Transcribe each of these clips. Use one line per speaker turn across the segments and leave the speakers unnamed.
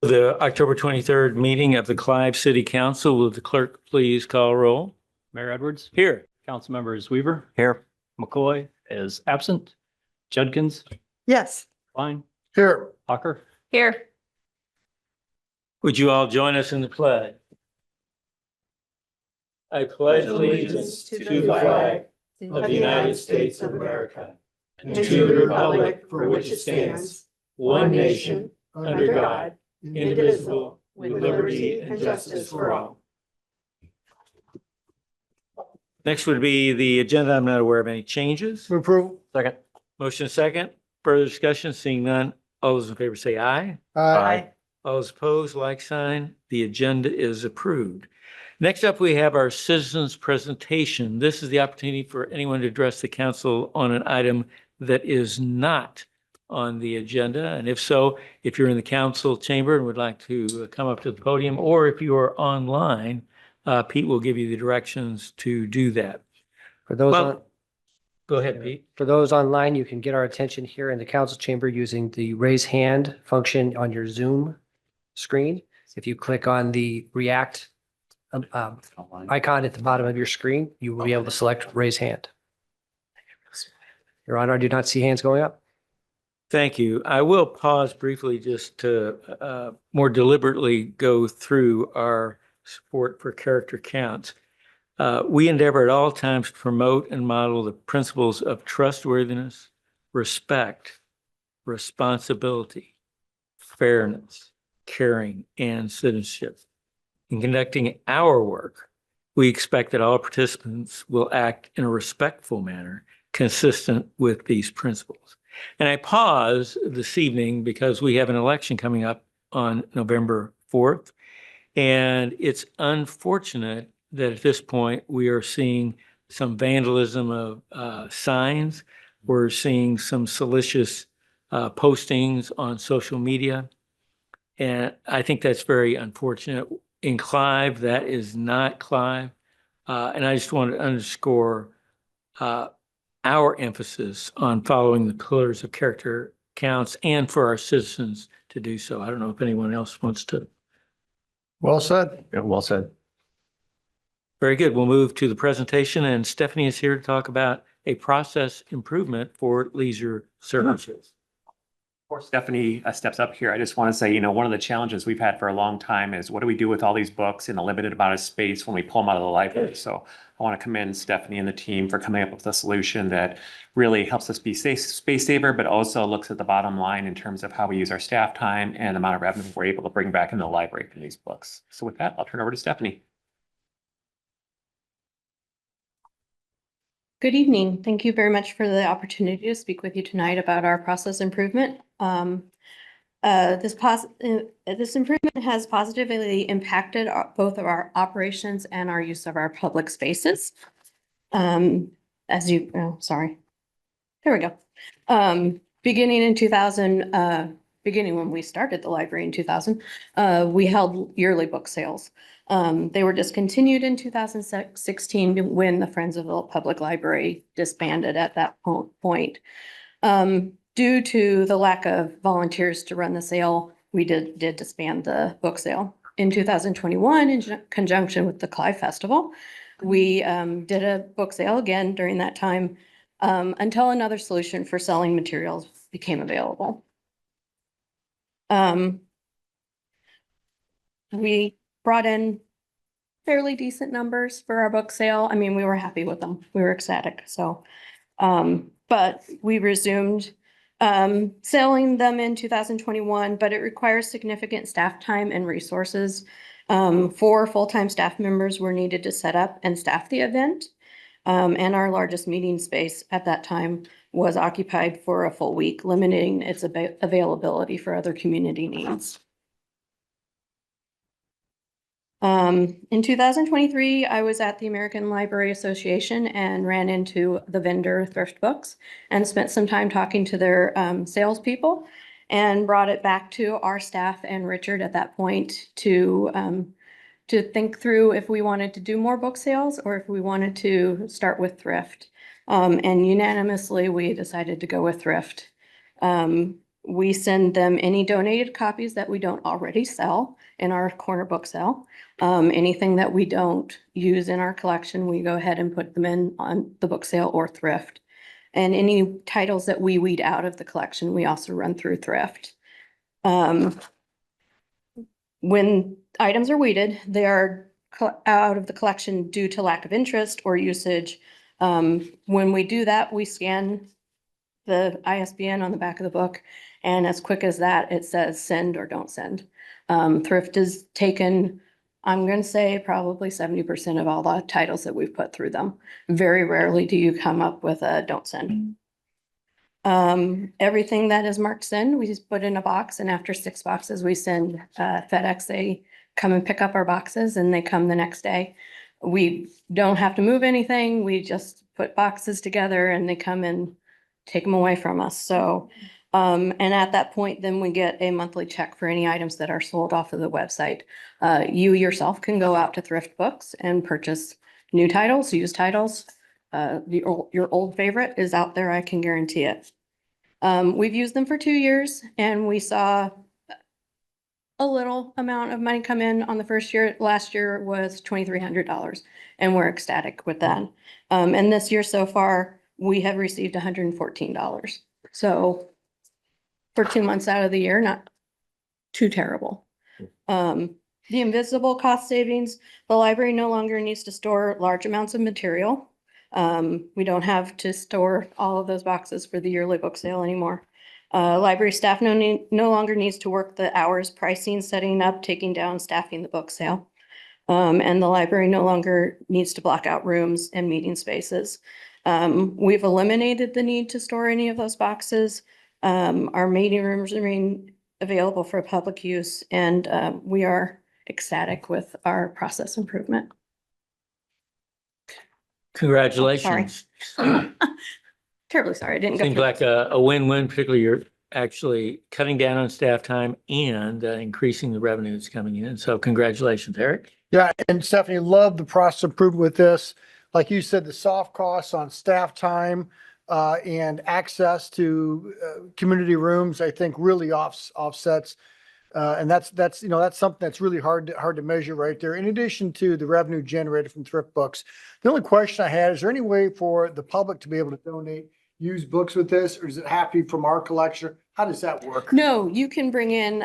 The October 23rd meeting of the Clive City Council. Will the clerk please call roll?
Mayor Edwards.
Here.
Council members Weaver.
Here.
McCoy is absent. Judkins.
Yes.
Klein.
Here.
Hawker.
Here.
Would you all join us in the pledge? I pledge allegiance to the flag of the United States of America and to the republic for which it stands, one nation, under God, indivisible, with liberty and justice for all. Next would be the agenda. I'm not aware of any changes.
Move approval.
Second.
Motion second. Further discussion, seeing none. All those in favor say aye.
Aye.
All those opposed, like sign. The agenda is approved. Next up, we have our citizens presentation. This is the opportunity for anyone to address the council on an item that is not on the agenda. And if so, if you're in the council chamber and would like to come up to the podium, or if you are online, Pete will give you the directions to do that.
For those
Well, go ahead, Pete.
for those online, you can get our attention here in the council chamber using the raise hand function on your Zoom screen. If you click on the react icon at the bottom of your screen, you will be able to select raise hand. Your Honor, I do not see hands going up.
Thank you. I will pause briefly just to more deliberately go through our support for character counts. We endeavor at all times to promote and model the principles of trustworthiness, respect, responsibility, fairness, caring, and citizenship. In conducting our work, we expect that all participants will act in a respectful manner consistent with these principles. And I pause this evening because we have an election coming up on November 4th. And it's unfortunate that at this point we are seeing some vandalism of signs. We're seeing some salacious postings on social media. And I think that's very unfortunate. In Clive, that is not Clive. And I just want to underscore our emphasis on following the pillars of character counts and for our citizens to do so. I don't know if anyone else wants to.
Well said. Well said.
Very good. We'll move to the presentation, and Stephanie is here to talk about a process improvement for leisure services.
Before Stephanie steps up here, I just want to say, one of the challenges we've had for a long time is what do we do with all these books in a limited amount of space when we pull them out of the library? So I want to commend Stephanie and the team for coming up with a solution that really helps us be space saver, but also looks at the bottom line in terms of how we use our staff time and the amount of revenue we're able to bring back in the library from these books. So with that, I'll turn over to Stephanie.
Good evening. Thank you very much for the opportunity to speak with you tonight about our process improvement. This improvement has positively impacted both of our operations and our use of our public spaces. Sorry, there we go. Beginning when we started the library in 2000, we held yearly book sales. They were discontinued in 2016 when the Friends of the Public Library disbanded at that point. Due to the lack of volunteers to run the sale, we did disband the book sale. In 2021, in conjunction with the Clive Festival, we did a book sale again during that time until another solution for selling materials became available. We brought in fairly decent numbers for our book sale. I mean, we were happy with them. We were ecstatic. So, but we resumed selling them in 2021, but it requires significant staff time and resources. 4 full-time staff members were needed to set up and staff the event. And our largest meeting space at that time was occupied for a full week, limiting its availability for other community needs. In 2023, I was at the American Library Association and ran into the vendor Thrift Books and spent some time talking to their salespeople and brought it back to our staff and Richard at that point to think through if we wanted to do more book sales or if we wanted to start with thrift. And unanimously, we decided to go with thrift. We send them any donated copies that we don't already sell in our corner book sale. Anything that we don't use in our collection, we go ahead and put them in on the book sale or thrift. And any titles that we weed out of the collection, we also run through thrift. When items are weeded, they are out of the collection due to lack of interest or usage. When we do that, we scan the ISBN on the back of the book, and as quick as that, it says send or don't send. Thrift is taken, I'm going to say probably 70% of all the titles that we've put through them. Very rarely do you come up with a don't send. Everything that is marked send, we just put in a box, and after 6 boxes, we send FedEx. They come and pick up our boxes and they come the next day. We don't have to move anything. We just put boxes together and they come and take them away from us. So, and at that point, then we get a monthly check for any items that are sold off of the website. You yourself can go out to Thrift Books and purchase new titles, used titles. Your old favorite is out there, I can guarantee it. We've used them for 2 years and we saw a little amount of money come in on the first year. Last year was $2,300 and we're ecstatic with that. And this year so far, we have received $114. So for 2 months out of the year, not too terrible. The invisible cost savings, the library no longer needs to store large amounts of material. We don't have to store all of those boxes for the yearly book sale anymore. Library staff no longer needs to work the hours pricing, setting up, taking down, staffing the book sale. And the library no longer needs to block out rooms and meeting spaces. We've eliminated the need to store any of those boxes. Our meeting rooms remain available for public use, and we are ecstatic with our process improvement.
Congratulations.
Terribly sorry, I didn't go
Seems
through.
like a win-win, particularly you're actually cutting down on staff time and increasing the revenues coming in. So congratulations, Eric.
Yeah, and Stephanie, love the process improvement with this. Like you said, the soft costs on staff time and access to community rooms, I think really offsets. And that's something that's really hard to measure right there. In addition to the revenue generated from thrift books, the only question I had, is there any way for the public to be able to donate used books with this, or does it have to be from our collection? How does that work?
No, you can bring in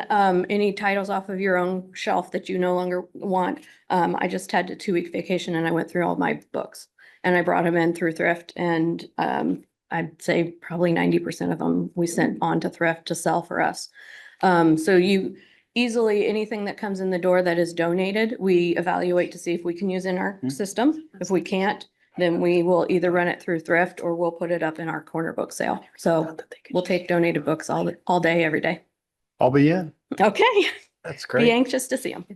any titles off of your own shelf that you no longer want. I just had a 2-week vacation and I went through all my books and I brought them in through thrift, and I'd say probably 90% of them we sent on to thrift to sell for us. So you easily, anything that comes in the door that is donated, we evaluate to see if we can use in our system. If we can't, then we will either run it through thrift or we'll put it up in our corner book sale. So we'll take donated books all day, every day.
I'll be in.
Okay,
That's
be
great.
anxious to see them.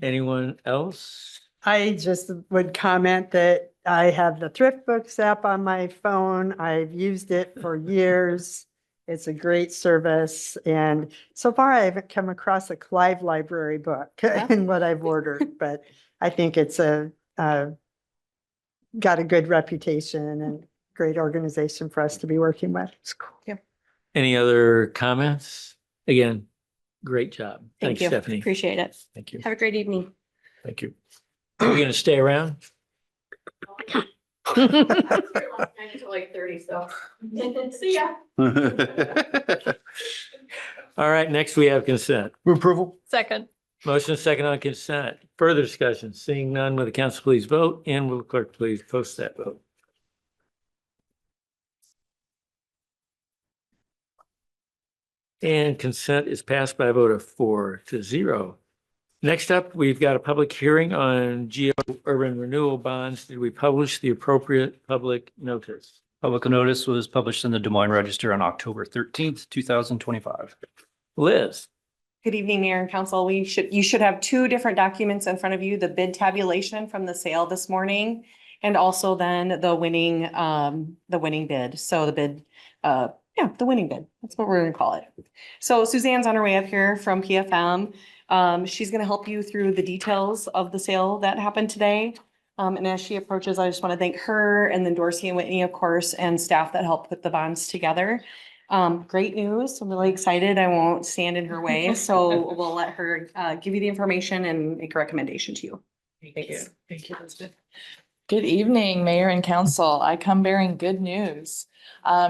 Anyone else?
I just would comment that I have the Thrift Books app on my phone. I've used it for years. It's a great service. And so far I haven't come across a Clive Library book in what I've ordered, but I think it's got a good reputation and great organization for us to be working with. It's cool.
Any other comments? Again, great job.
Thank
Thanks,
you.
Stephanie.
Appreciate it.
Thank you.
Have a great evening.
Thank you. Are we going to stay around?
Like 30, so. See ya.
All right, next we have consent.
Move approval.
Second.
Motion is second on consent. Further discussion, seeing none, will the council please vote, and will the clerk please post that vote? And consent is passed by a vote of 4-0. Next up, we've got a public hearing on Geo Urban Renewal Bonds. Did we publish the appropriate public notice?
Public notice was published in the Des Moines Register on October 13th, 2025.
Liz?
Good evening, Mayor and Council. You should have 2 different documents in front of you, the bid tabulation from the sale this morning, and also then the winning bid. So the bid, the winning bid. That's what we're gonna call it. So Suzanne's on her way up here from PFM. She's gonna help you through the details of the sale that happened today. And as she approaches, I just want to thank her and then Dorsey and Whitney, of course, and staff that helped put the bonds together. Great news. I'm really excited. I won't stand in her way. So we'll let her give you the information and make a recommendation to you.
Thank you. Thank you, Elizabeth. Good evening, Mayor and Council. I come bearing good news.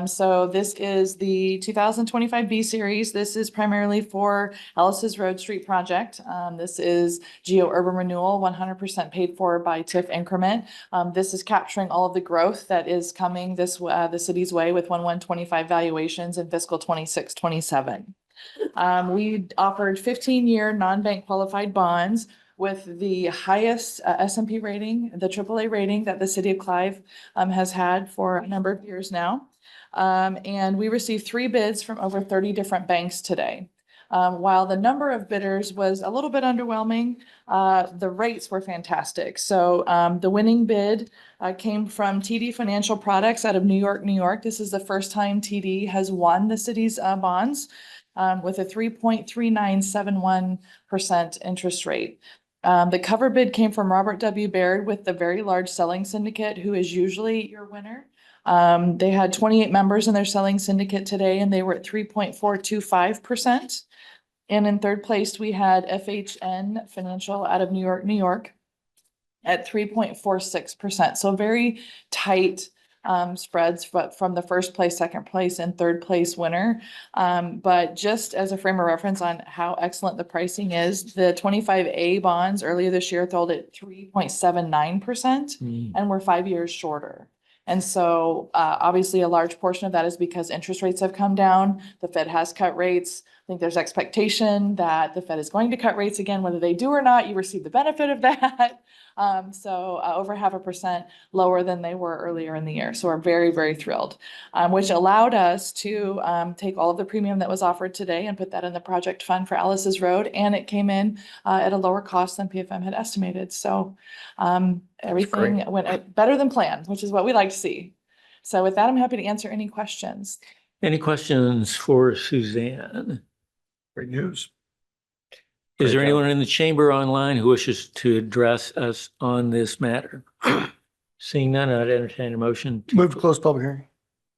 So this is the 2025 B Series. This is primarily for Ellis's Road Street project. This is Geo Urban Renewal, 100% paid for by TIF increment. This is capturing all of the growth that is coming this the city's way with 1/1/25 valuations in fiscal 26-27. We offered 15-year non-bank qualified bonds with the highest S&P rating, the AAA rating that the city of Clive has had for a number of years now. And we received 3 bids from over 30 different banks today. While the number of bidders was a little bit underwhelming, the rates were fantastic. So the winning bid came from TD Financial Products out of New York, New York. This is the first time TD has won the city's bonds with a 3.3971% interest rate. The cover bid came from Robert W. Baird with the very large selling syndicate, who is usually your winner. They had 28 members in their selling syndicate today, and they were at 3.425%. And in third place, we had FHN Financial out of New York, New York at 3.46%. So very tight spreads, but from the first place, second place, and third place winner. But just as a frame of reference on how excellent the pricing is, the 25A bonds earlier this year sold at 3.79% and were 5 years shorter. And so obviously a large portion of that is because interest rates have come down. The Fed has cut rates. I think there's expectation that the Fed is going to cut rates again, whether they do or not, you receive the benefit of that. So over 0.5% lower than they were earlier in the year. So we're very, very thrilled, which allowed us to take all of the premium that was offered today and put that in the project fund for Ellis's Road. And it came in at a lower cost than PFM had estimated. So everything went better than planned, which is what we like to see. So with that, I'm happy to answer any questions.
Any questions for Suzanne?
Great news.
Is there anyone in the chamber online who wishes to address us on this matter? Seeing none, I'd entertain a motion.
Move to close public hearing.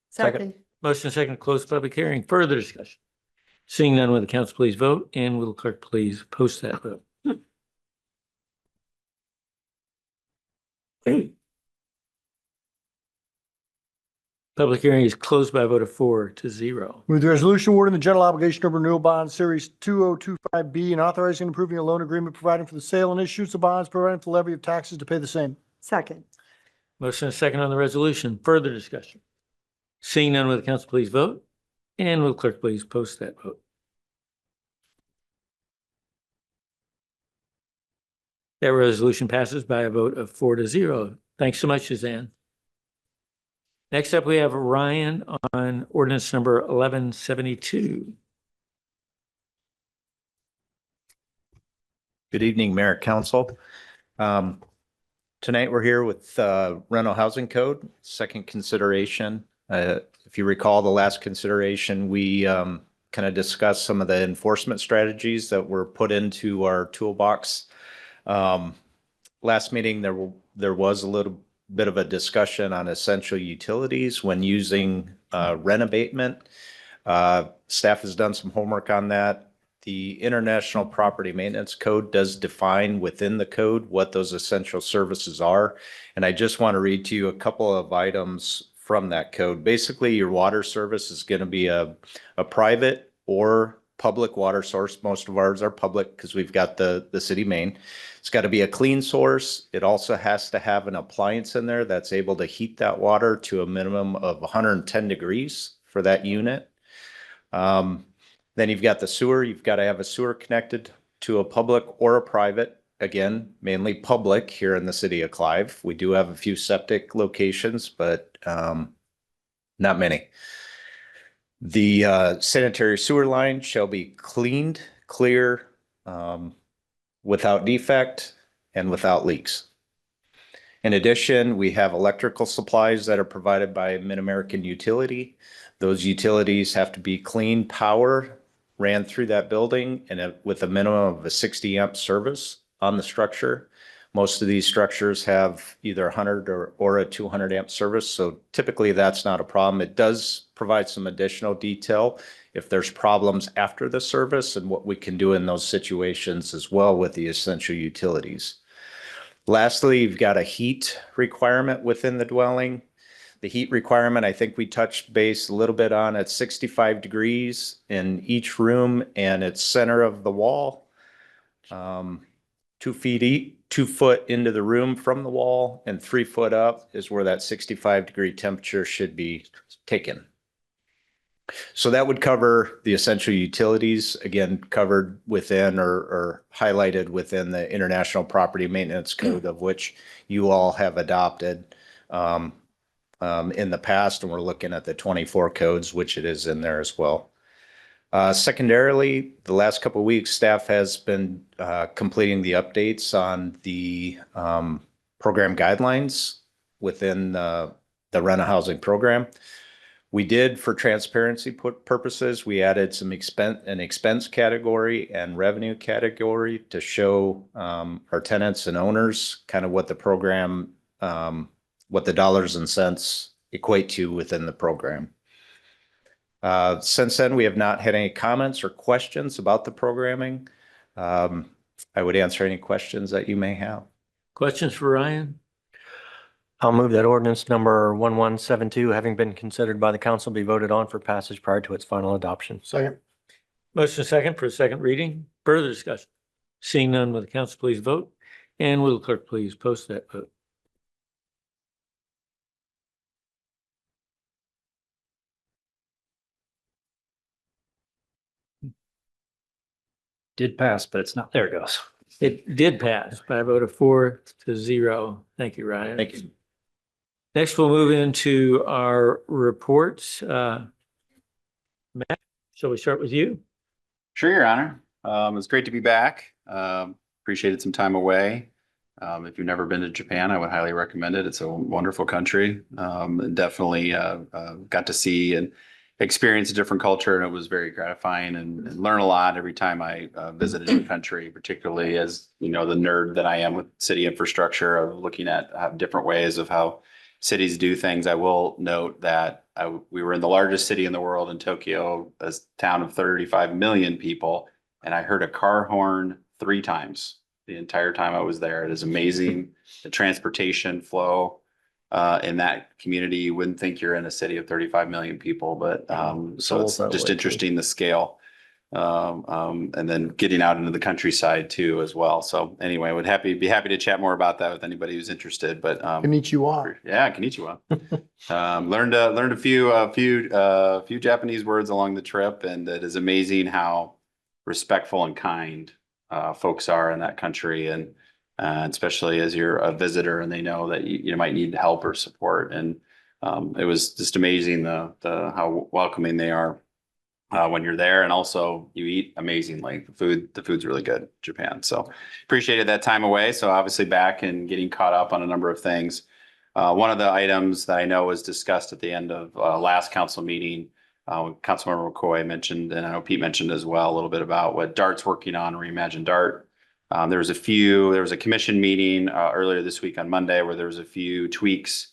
Second.
Motion second to close public hearing. Further discussion. Seeing none, will the council please vote, and will the clerk please post that vote? Public hearing is closed by a vote of 4-0.
Move the resolution awarding the general obligation of renewal bond series 2025B and authorizing and approving a loan agreement providing for the sale and issuance of bonds, providing for the levy of taxes to pay the same.
Second.
Motion is second on the resolution. Further discussion. Seeing none, will the council please vote? And will the clerk please post that vote? That resolution passes by a vote of 4-0. Thanks so much, Suzanne. Next up, we have Ryan on ordinance number 1172.
Good evening, Mayor, Council. Tonight, we're here with rental housing code, second consideration. If you recall, the last consideration, we kind of discussed some of the enforcement strategies that were put into our toolbox. Last meeting, there was a little bit of a discussion on essential utilities when using rent abatement. Staff has done some homework on that. The International Property Maintenance Code does define within the code what those essential services are. And I just want to read to you a couple of items from that code. Basically, your water service is going to be a private or public water source. Most of ours are public because we've got the city main. It's got to be a clean source. It also has to have an appliance in there that's able to heat that water to a minimum of 110 degrees for that unit. Then you've got the sewer. You've got to have a sewer connected to a public or a private. Again, mainly public here in the city of Clive. We do have a few septic locations, but not many. The sanitary sewer line shall be cleaned, clear, without defect, and without leaks. In addition, we have electrical supplies that are provided by Mid-American Utility. Those utilities have to be clean power ran through that building and with a minimum of a 60 amp service on the structure. Most of these structures have either 100 or a 200 amp service, so typically that's not a problem. It does provide some additional detail if there's problems after the service and what we can do in those situations as well with the essential utilities. Lastly, you've got a heat requirement within the dwelling. The heat requirement, I think we touched base a little bit on, at 65 degrees in each room and it's center of the wall. 2 foot into the room from the wall and 3 foot up is where that 65-degree temperature should be taken. So that would cover the essential utilities, again, covered within or highlighted within the International Property Maintenance Code, of which you all have adopted in the past, and we're looking at the 24 codes, which it is in there as well. Secondarily, the last couple of weeks, staff has been completing the updates on the program guidelines within the rental housing program. We did, for transparency purposes, we added some expense category and revenue category to show our tenants and owners kind of what the program, what the dollars and cents equate to within the program. Since then, we have not had any comments or questions about the programming. I would answer any questions that you may have.
Questions for Ryan?
I'll move that ordinance number 1172, having been considered by the council, be voted on for passage prior to its final adoption.
Second.
Motion second for a second reading. Further discussion? Seeing none, will the council please vote? And will the clerk please post that vote?
Did pass, but it's not, there it goes.
It did pass by a vote of 4-0. Thank you, Ryan.
Thank you.
Next, we'll move into our reports. Matt, shall we start with you?
Sure, Your Honor. It's great to be back. Appreciated some time away. If you've never been to Japan, I would highly recommend it. It's a wonderful country. Definitely got to see and experience a different culture, and it was very gratifying and learn a lot every time I visited the country, particularly as, you know, the nerd that I am with city infrastructure, of looking at different ways of how cities do things. I will note that we were in the largest city in the world, in Tokyo, a town of 35 million people, and I heard a car horn 3 times the entire time I was there. It is amazing, the transportation flow in that community. You wouldn't think you're in a city of 35 million people, but so it's just interesting, the scale. And then getting out into the countryside too as well. So anyway, would be happy to chat more about that with anybody who's interested. But
Konnichiwa.
yeah, konnichiwa. Learned a few Japanese words along the trip, and it is amazing how respectful and kind folks are in that country, and especially as you're a visitor and they know that you might need help or support. And it was just amazing how welcoming they are when you're there, and also you eat amazingly. The food's really good, Japan. So appreciated that time away. So obviously back and getting caught up on a number of things. One of the items that I know was discussed at the end of last council meeting, Councilmember McCoy mentioned, and I know Pete mentioned as well, a little bit about what DART's working on, Reimagine DART. There was a commission meeting earlier this week on Monday where there was a few tweaks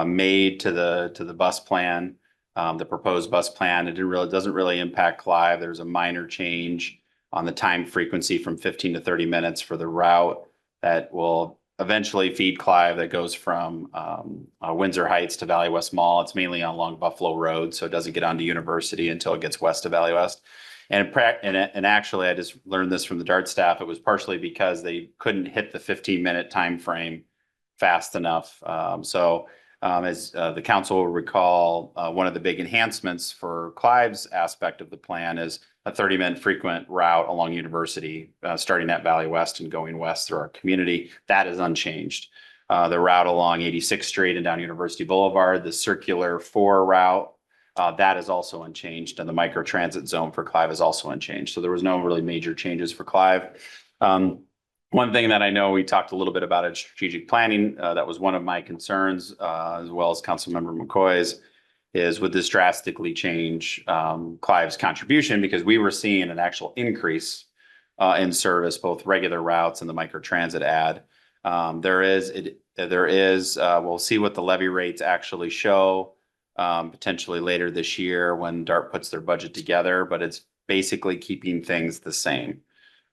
made to the bus plan. The proposed bus plan, it doesn't really impact Clive. There's a minor change on the time frequency from 15 to 30 minutes for the route that will eventually feed Clive, that goes from Windsor Heights to Valley West Mall. It's mainly along Buffalo Road, so it doesn't get onto University until it gets west to Valley West. And actually, I just learned this from the DART staff. It was partially because they couldn't hit the 15-minute time frame fast enough. As the council will recall, one of the big enhancements for Clive's aspect of the plan is a 30-minute frequent route along University, starting at Valley West and going west through our community. That is unchanged. The route along 86th Street and down University Boulevard, the circular 4 route, that is also unchanged. And the micro transit zone for Clive is also unchanged. So there was no really major changes for Clive. One thing that I know we talked a little bit about at strategic planning, that was one of my concerns, as well as Councilmember McCoy's, is would this drastically change Clive's contribution? Because we were seeing an actual increase in service, both regular routes and the microtransit ad. We'll see what the levy rates actually show potentially later this year when DART puts their budget together, but it's basically keeping things the same.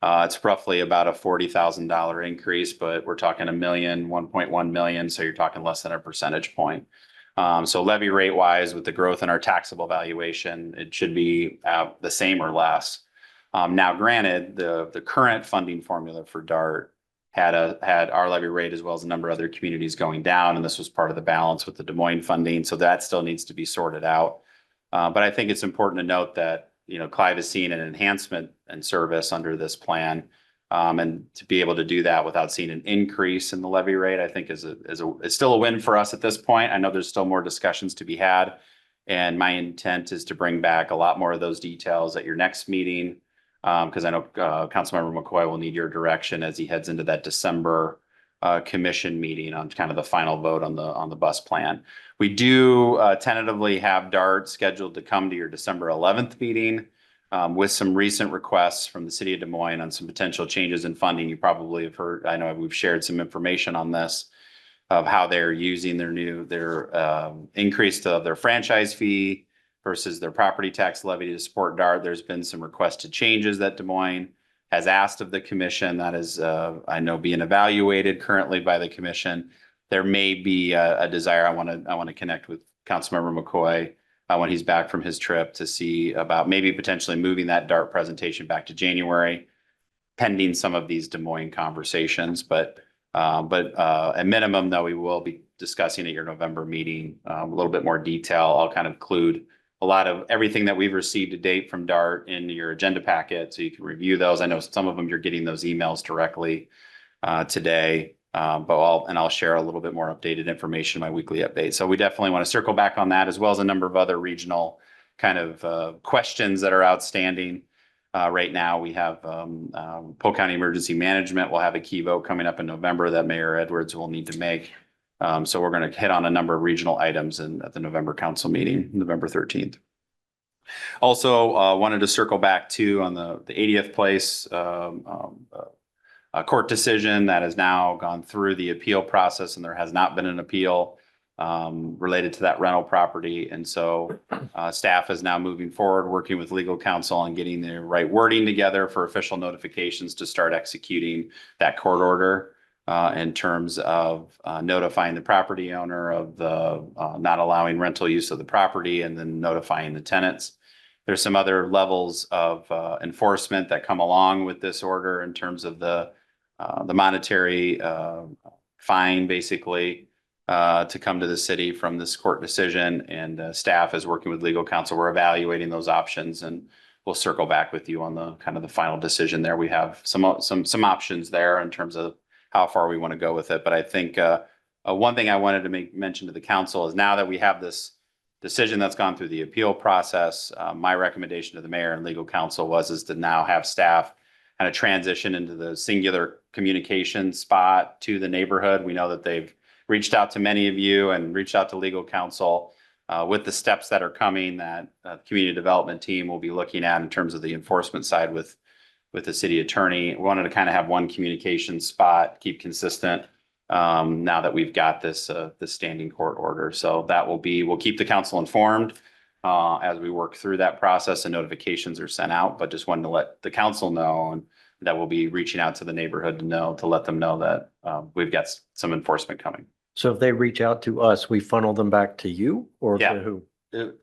It's roughly about a $40,000 increase, but we're talking $1 million, 1.1 million. So you're talking less than a percentage point. So levy rate wise, with the growth in our taxable valuation, it should be the same or less. Now, granted, the current funding formula for DART had our levy rate as well as a number of other communities going down, and this was part of the balance with the Des Moines funding. So that still needs to be sorted out. But I think it's important to note that Clive has seen an enhancement in service under this plan. And to be able to do that without seeing an increase in the levy rate, I think is still a win for us at this point. I know there's still more discussions to be had. And my intent is to bring back a lot more of those details at your next meeting. Because I know Councilmember McCoy will need your direction as he heads into that December commission meeting on kind of the final vote on the bus plan. We do tentatively have DART scheduled to come to your December 11th meeting with some recent requests from the city of Des Moines on some potential changes in funding. You probably have heard, I know we've shared some information on this of how they're using their increase of their franchise fee versus their property tax levy to support DART. There's been some requested changes that Des Moines has asked of the commission. That is, I know, being evaluated currently by the commission. There may be a desire. I want to connect with Councilmember McCoy when he's back from his trip to see about maybe potentially moving that DART presentation back to January, pending some of these Des Moines conversations. But at minimum, though, we will be discussing at your November meeting a little bit more detail. I'll kind of include a lot of everything that we've received to date from DART in your agenda packet, so you can review those. I know some of them you're getting those emails directly today, but I'll share a little bit more updated information in my weekly update. So we definitely want to circle back on that, as well as a number of other regional kind of questions that are outstanding. Right now, we have Polk County Emergency Management will have a key vote coming up in November that Mayor Edwards will need to make. So we're going to hit on a number of regional items at the November council meeting, November 13th. Also, wanted to circle back too on the 80th Place court decision that has now gone through the appeal process, and there has not been an appeal related to that rental property. And so staff is now moving forward, working with legal counsel on getting the right wording together for official notifications to start executing that court order. In terms of notifying the property owner of the not allowing rental use of the property, and then notifying the tenants. There's some other levels of enforcement that come along with this order in terms of the monetary fine, basically, to come to the city from this court decision. And staff is working with legal counsel. We're evaluating those options, and we'll circle back with you on the kind of the final decision there. We have some options there in terms of how far we want to go with it. But I think one thing I wanted to make mention to the council is, now that we have this decision that's gone through the appeal process, my recommendation to the mayor and legal counsel is to now have staff kind of transition into the singular communication spot to the neighborhood. We know that they've reached out to many of you and reached out to legal counsel with the steps that are coming that the community development team will be looking at in terms of the enforcement side with the city attorney. We wanted to kind of have one communication spot, keep consistent now that we've got this standing court order. So we'll keep the council informed as we work through that process and notifications are sent out, but just wanted to let the council know, and that we'll be reaching out to the neighborhood to let them know that we've got some enforcement coming.
So if they reach out to us, we funnel them back to you or
Yeah.
to who?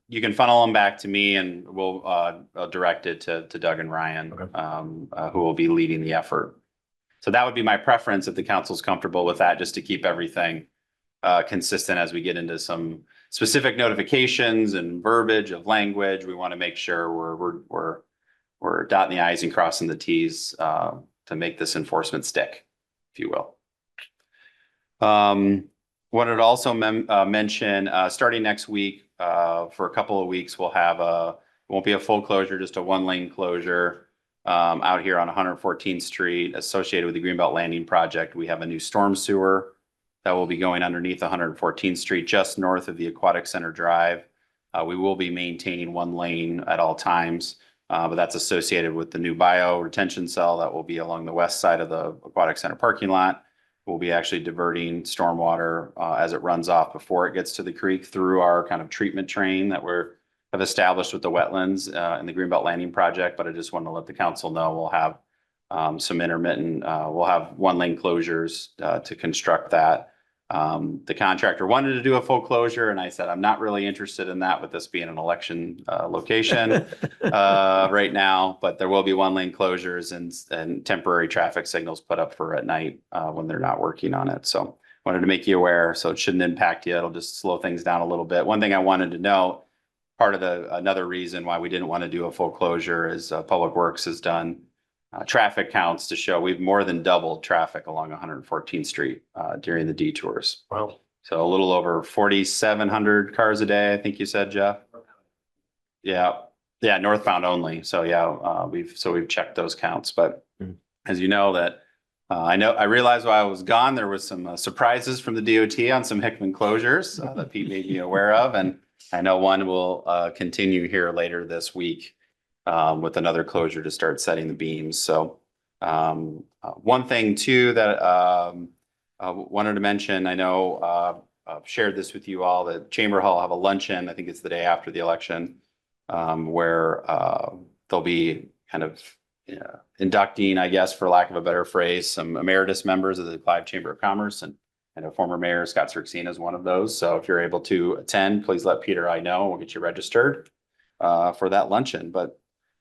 You can funnel them back to me, and we'll direct it to Doug and Ryan,
Okay.
who will be leading the effort. So that would be my preference if the council's comfortable with that, just to keep everything consistent as we get into some specific notifications and verbiage of language. We want to make sure we're dotting the i's and crossing the t's to make this enforcement stick, if you will. Wanted to also mention, starting next week, for a couple of weeks, we'll have it won't be a full closure, just a 1-lane closure out here on 114th Street associated with the Greenbelt Landing Project. We have a new storm sewer that will be going underneath 114th Street, just north of the Aquatic Center Drive. We will be maintaining 1 lane at all times, but that's associated with the new bio retention cell that will be along the west side of the Aquatic Center parking lot. we'll be actually diverting stormwater as it runs off before it gets to the creek through our kind of treatment train that have established with the wetlands in the Greenbelt Landing Project. But I just wanted to let the council know we'll have some intermittent, we'll have 1-lane closures to construct that. The contractor wanted to do a full closure, and I said, I'm not really interested in that with this being an election location right now, but there will be 1-lane closures and temporary traffic signals put up for at night when they're not working on it. So wanted to make you aware, so it shouldn't impact you. It'll just slow things down a little bit. One thing I wanted to know, part of another reason why we didn't want to do a full closure is Public Works has done traffic counts to show we've more than doubled traffic along 114th Street during the detours.
Wow.
So a little over 4,700 cars a day, I think you said, Jeff? Yeah, yeah, northbound only. So yeah, we've checked those counts, but as you know that, I realized while I was gone, there was some surprises from the DOT on some Hickman closures that Pete made me aware of. And I know one will continue here later this week with another closure to start setting the beams. So one thing too that I wanted to mention, I know I've shared this with you all, that Chamber Hall have a luncheon, I think it's the day after the election, where they'll be kind of inducting, I guess, for lack of a better phrase, some emeritus members of the Clive Chamber of Commerce, and a former mayor, Scott Sirksina, is one of those. So if you're able to attend, please let Peter I know. We'll get you registered for that luncheon. But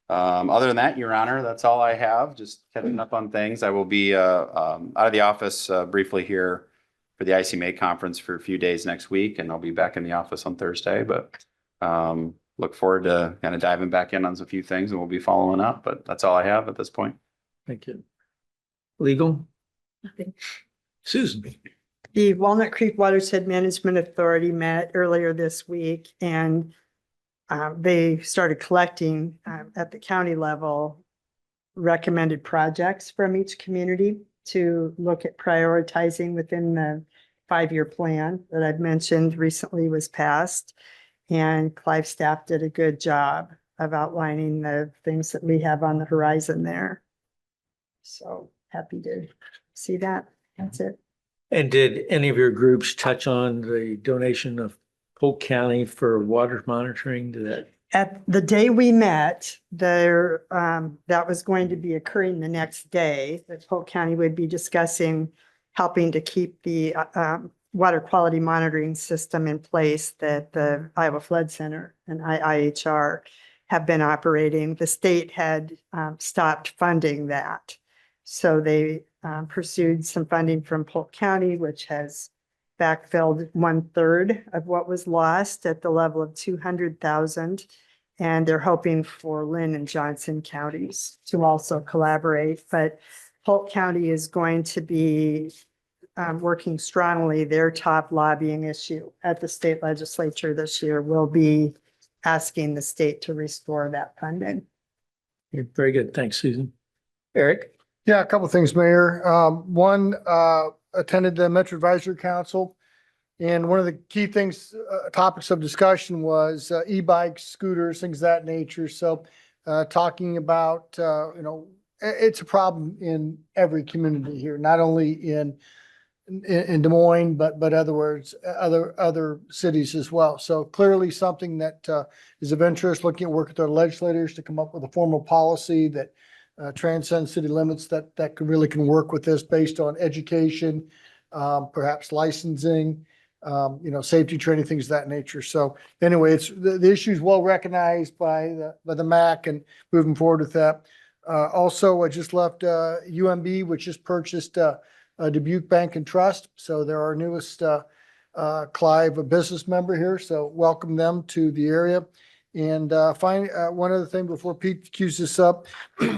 other than that, Your Honor, that's all I have. Just catching up on things. I will be out of the office briefly here for the ICMA conference for a few days next week, and I'll be back in the office on Thursday. But look forward to kind of diving back in on a few things, and we'll be following up. But that's all I have at this point.
Thank you. Legal? Susan?
The Walnut Creek Watershed Management Authority met earlier this week, and they started collecting at the county level recommended projects from each community to look at prioritizing within the 5-year plan that I've mentioned recently was passed. And Clive staff did a good job of outlining the things that we have on the horizon there. So happy to see that. That's it.
And did any of your groups touch on the donation of Polk County for water monitoring to that?
At the day we met, there, that was going to be occurring the next day, that Polk County would be discussing helping to keep the water quality monitoring system in place that the Iowa Flood Center and IIHR have been operating. The state had stopped funding that. So they pursued some funding from Polk County, which has backfilled 1/3 of what was lost at the level of 200,000. And they're hoping for Lynn and Johnson counties to also collaborate. But Polk County is going to be working strongly. Their top lobbying issue at the state legislature this year will be asking the state to restore that funding.
Very good. Thanks, Susan. Eric?
Yeah, a couple of things, Mayor. One, attended the Metro Advisory Council. And one of the key things, topics of discussion was e-bikes, scooters, things of that nature. So talking about, it's a problem in every community here, not only in Des Moines, but other cities as well. So clearly something that is of interest, looking at work with our legislators to come up with a formal policy that transcends city limits that really can work with this based on education, perhaps licensing, safety training, things of that nature. So anyway, it's the issue is well recognized by the MAC and moving forward with that. Also, I just left UMB, which just purchased Dubuque Bank and Trust. So they're our newest Clive, a business member here. So welcome them to the area. And one other thing before Pete cues this up,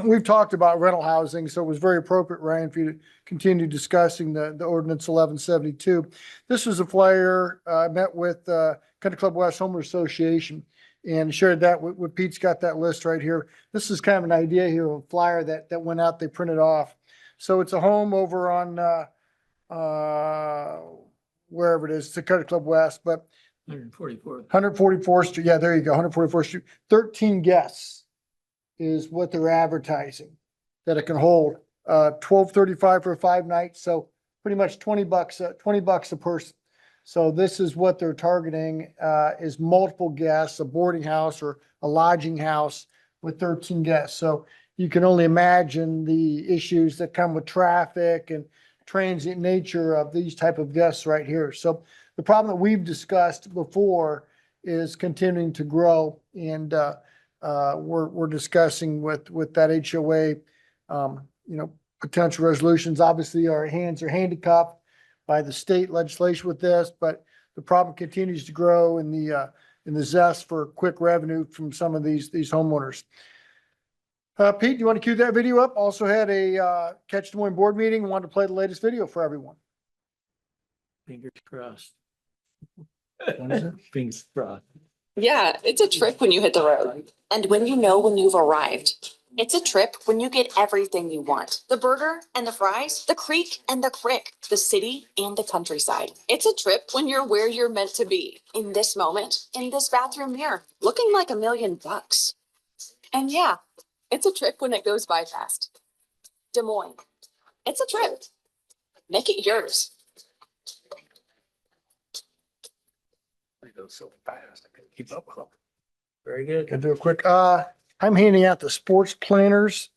we've talked about rental housing, so it was very appropriate, Ryan, for you to continue discussing the ordinance 1172. This was a flyer I met with Country Club West Homeowners Association and shared that with Pete's got that list right here. This is kind of an idea here, a flyer that went out, they printed off. So it's a home over on wherever it is, it's a Country Club West, but 144th Street. Yeah, there you go. 144th Street. 13 guests is what they're advertising that it can hold. $1,235 for 5 nights. So pretty much $20 a person. So this is what they're targeting, is multiple guests, a boarding house or a lodging house with 13 guests. So you can only imagine the issues that come with traffic and transient nature of these type of guests right here. So the problem that we've discussed before is continuing to grow, and we're discussing with that HOA, potential resolutions. Obviously, our hands are handicapped by the state legislation with this, but the problem continues to grow in the zest for quick revenue from some of these homeowners. Pete, do you want to cue that video up? Also had a Catch Des Moines board meeting. Wanted to play the latest video for everyone.
Fingers crossed.
What is it?
Fingers crossed.
Yeah, it's a trip when you hit the road. And when you know when you've arrived. It's a trip when you get everything you want. The burger and the fries, the creek and the crick, the city and the countryside. It's a trip when you're where you're meant to be. In this moment, in this bathroom mirror, looking like $1 million. And yeah, it's a trip when it goes by fast. Des Moines. It's a trip. Make it yours.
They go so fast. I couldn't keep up with them. Very good.
Can do a quick, I'm handing out the sports planners.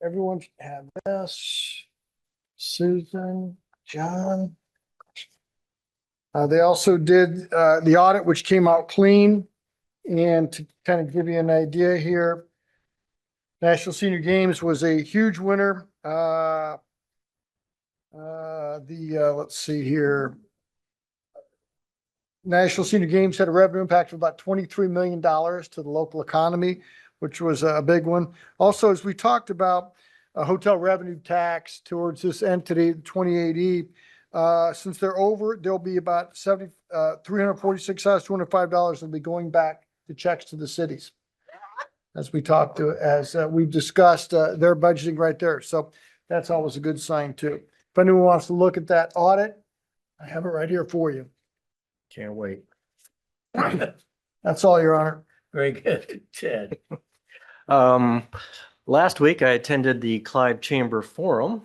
Everyone should have this. Susan, John. They also did, the audit, which came out clean. And to kind of give you an idea here, National Senior Games was a huge winner. Let's see here. National Senior Games had a revenue impact of about $23 million to the local economy, which was a big one. Also, as we talked about, a hotel revenue tax towards this entity, the 28E, since they're over, there'll be about $346,205 will be going back to checks to the cities. As we talked to, as we've discussed, their budgeting right there. So that's always a good sign too. If anyone wants to look at that audit, I have it right here for you.
Can't wait.
That's all, Your Honor.
Very good, Ted.
Last week I attended the Clive Chamber Forum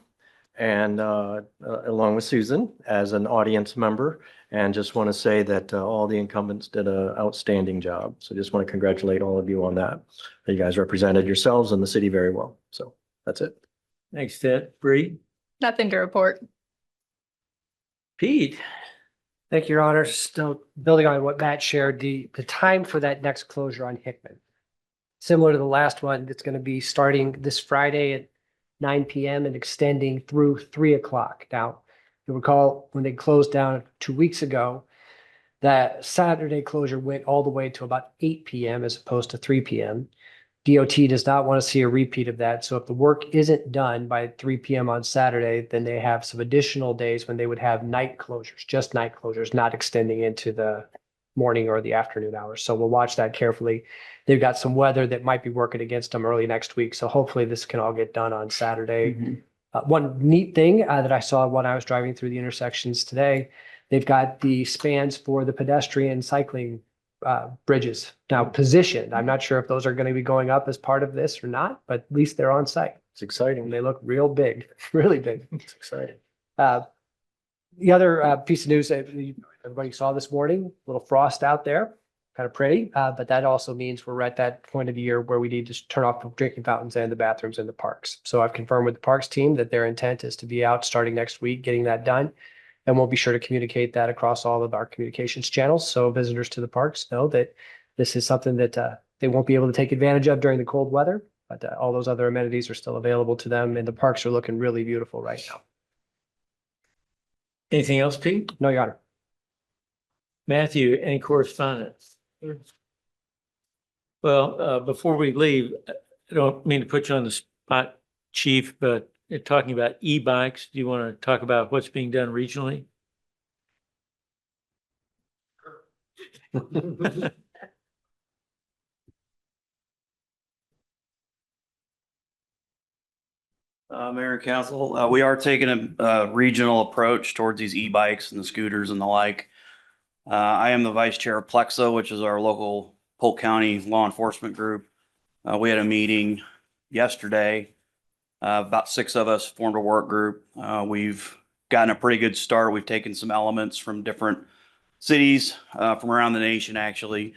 and along with Susan as an audience member, and just want to say that all the incumbents did an outstanding job. So just want to congratulate all of you on that. You guys represented yourselves and the city very well. So that's it.
Thanks, Ted. Bree?
Nothing to report.
Pete?
Thank you, Your Honor. Still building on what Matt shared, the time for that next closure on Hickman. Similar to the last one, it's going to be starting this Friday at 9 p.m. and extending through 3 o'clock. Now, you'll recall when they closed down 2 weeks ago, that Saturday closure went all the way to about 8 p.m. as opposed to 3 p.m. DOT does not want to see a repeat of that. So if the work isn't done by 3 p.m. on Saturday, then they have some additional days when they would have night closures, just night closures, not extending into the morning or the afternoon hours. So we'll watch that carefully. They've got some weather that might be working against them early next week. So hopefully this can all get done on Saturday. One neat thing that I saw when I was driving through the intersections today, they've got the spans for the pedestrian cycling bridges now positioned. I'm not sure if those are going to be going up as part of this or not, but at least they're on site.
It's exciting.
They look real big, really big.
It's exciting.
The other piece of news that everybody saw this morning, a little frost out there, kind of pretty, but that also means we're at that point of the year where we need to turn off the drinking fountains and the bathrooms in the parks. So I've confirmed with the parks team that their intent is to be out starting next week, getting that done. And we'll be sure to communicate that across all of our communications channels. So visitors to the parks know that this is something that they won't be able to take advantage of during the cold weather, but all those other amenities are still available to them, and the parks are looking really beautiful right now.
Anything else, Pete?
No, Your Honor.
Matthew, any correspondence? Well, before we leave, I don't mean to put you on the spot, Chief, but talking about e-bikes, do you want to talk about what's being done regionally?
Mayor and Council, we are taking a regional approach towards these e-bikes and the scooters and the like. I am the vice chair of Plexa, which is our local Polk County law enforcement group. We had a meeting yesterday. About 6 of us formed a work group. We've gotten a pretty good start. We've taken some elements from different cities, from around the nation, actually,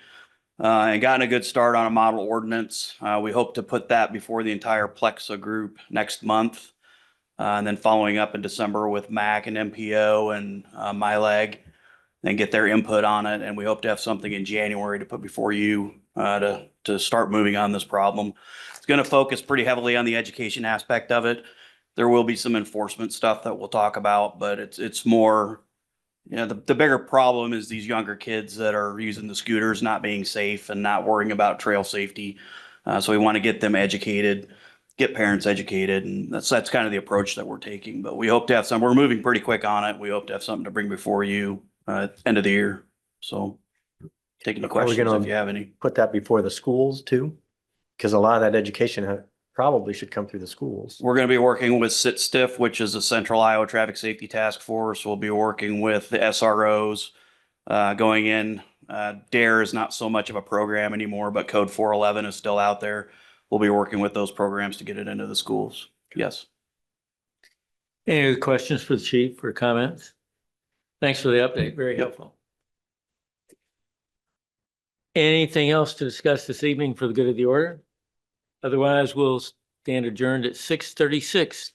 and gotten a good start on a model ordinance. We hope to put that before the entire Plexa group next month. And then following up in December with MAC and MPO and MILAG, and get their input on it. And we hope to have something in January to put before you to start moving on this problem. It's going to focus pretty heavily on the education aspect of it. There will be some enforcement stuff that we'll talk about, but it's more, you know, the bigger problem is these younger kids that are using the scooters, not being safe and not worrying about trail safety. So we want to get them educated, get parents educated, and that's kind of the approach that we're taking. But we hope to have some, we're moving pretty quick on it. We hope to have something to bring before you end of the year. So taking the
Are we
questions
gonna
if you have any.
Put that before the schools too? Because a lot of that education probably should come through the schools.
We're going to be working with Sit Stiff, which is the Central Iowa Traffic Safety Task Force. We'll be working with the SROs going in. DARE is not so much of a program anymore, but Code 411 is still out there. We'll be working with those programs to get it into the schools. Yes.
Any other questions for the chief or comments? Thanks for the update. Very helpful. Anything else to discuss this evening for the good of the order? Otherwise, we'll stand adjourned at 6:36.